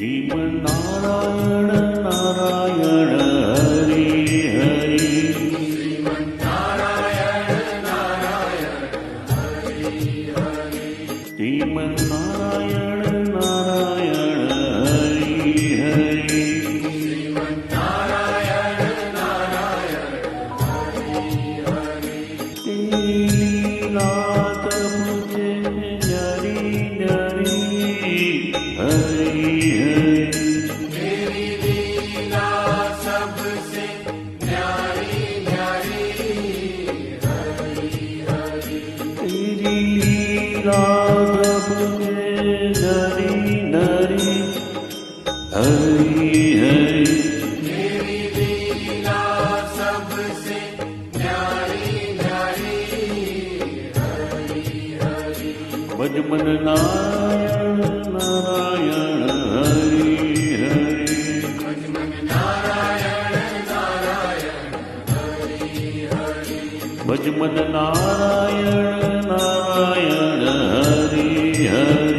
श्रीमन्नारायण नारायण हरि हरि श्रीमन्नारायण नारायण हरि हरि श्रीमन्नारायण नारायण हरि हरि श्रीमन्नारायण नारायण हरि हरि लीलात मुझे न्यारी न्यारी हरि हरि तेरी लीला सबसे न्यारी न्यारी हरि हरि तेरी लीला मुझे न्यारी न्यारी हरि हरि तेरी लीला सबसे न्यारी न्यारी हरि हरि भजमन नारायण नारायण हरि हरि भजमन नारायण नारायण हरि हरि भजमन नारायण नारायण हरि हरि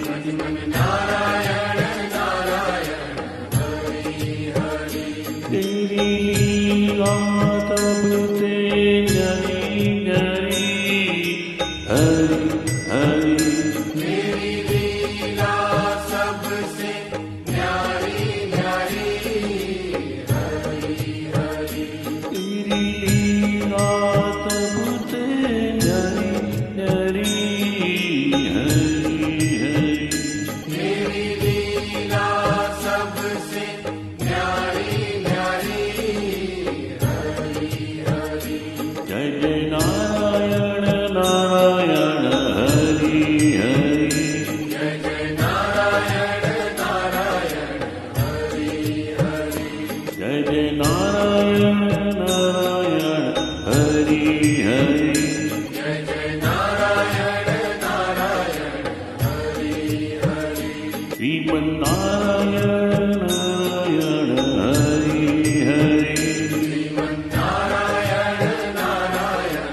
भजमन नारायण नारायण हरि हरि तेरी लीला तब ते न्यारी न्यारी हरि हरि तेरी लीला सबसे न्यारी न्यारी हरि हरि तेरी लीला तब ते न्यारी न्यारी हरि हरि तेरी लीला सबसे न्यारी न्यारी हरि हरि जय जय नारायण नारायण हरि हरि जय जय नारायण नारायण हरि हरि जय जय नारायण नारायण हरि हरि जय जय नारायण नारायण हरि हरि श्रीमन्नारायण नारायण हरि हरि श्रीमन्नारायण नारायण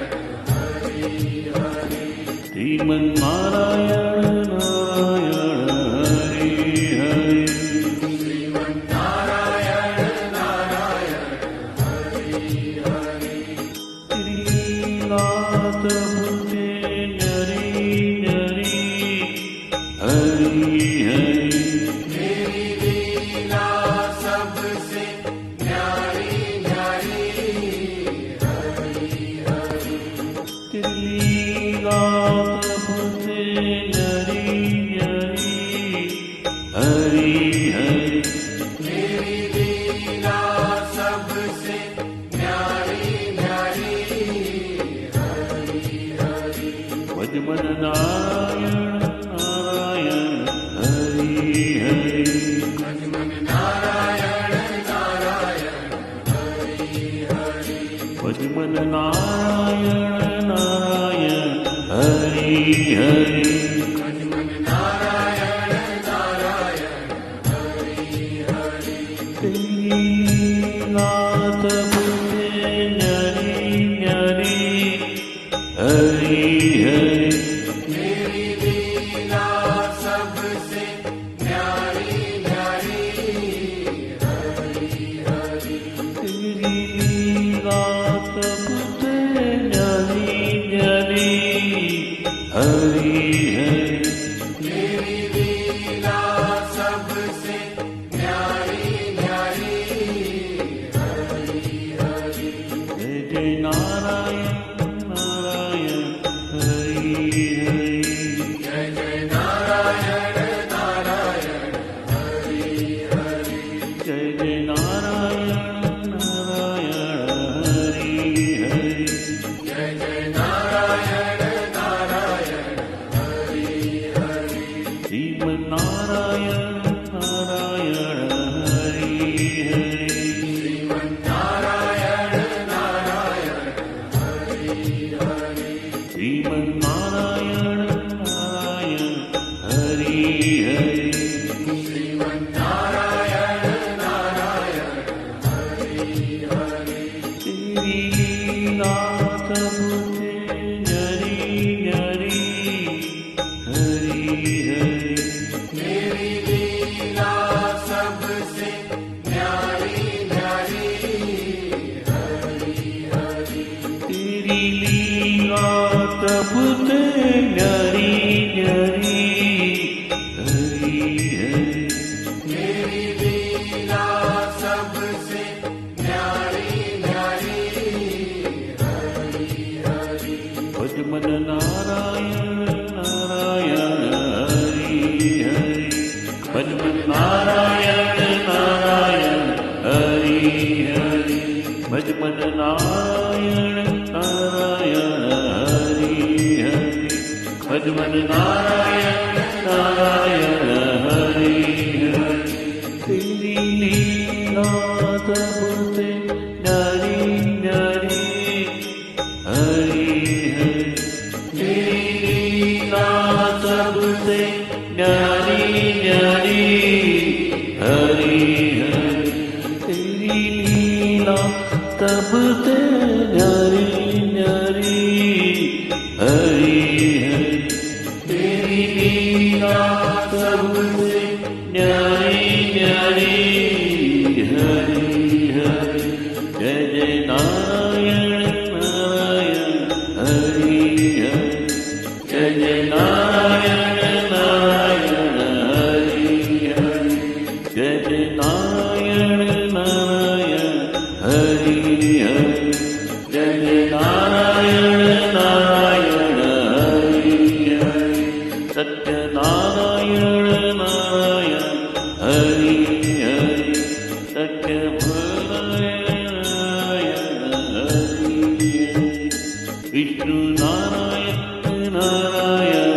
हरि हरि श्रीमन्नारायण नारायण हरि हरि श्रीमन्नारायण नारायण हरि हरि लीलात मुझे न्यारी न्यारी हरि हरि तेरी लीला सबसे न्यारी न्यारी हरि हरि लीलात मुझे न्यारी न्यारी हरि हरि तेरी लीला सबसे न्यारी न्यारी हरि हरि भजमन नारायण नारायण हरि हरि भजमन नारायण नारायण हरि हरि भजमन नारायण नारायण हरि हरि भजमन नारायण नारायण हरि हरि तेरी लीलात मुझे न्यारी न्यारी हरि हरि तेरी लीला सबसे न्यारी न्यारी हरि हरि तेरी लीलात मुझे न्यारी न्यारी हरि हरि तेरी लीला सबसे न्यारी न्यारी हरि हरि जय जय नारायण नारायण हरि हरि जय जय नारायण नारायण हरि हरि जय जय नारायण नारायण हरि हरि जय जय नारायण नारायण हरि ભજમન નારાયણ નારાયણ હરિ હરિ તેરી લીલા તબતે ન્યારી ન્યારી હરિ હરિ તેરી લીલા તબતે ન્યારી ન્યારી હરિ હરિ તેરી લીલા તબતે ન્યારી ન્યારી હરિ હરિ તેરી લીલા તબતે ન્યારી ન્યારી હરિ હરિ જય જય નારાયણ નારાયણ હરિ હરિ જય જય નારાયણ નારાયણ હરિ હરિ જય જય નારાયણ નારાયણ હરિ હરિ જય જય નારાયણ નારાયણ હરિ હરિ સત્ય નારાયણ નારાયણ હરિ હરિ સત્ય નારાયણ હરિ હરિ વિષ્ણુ નારાયણ નારાયણ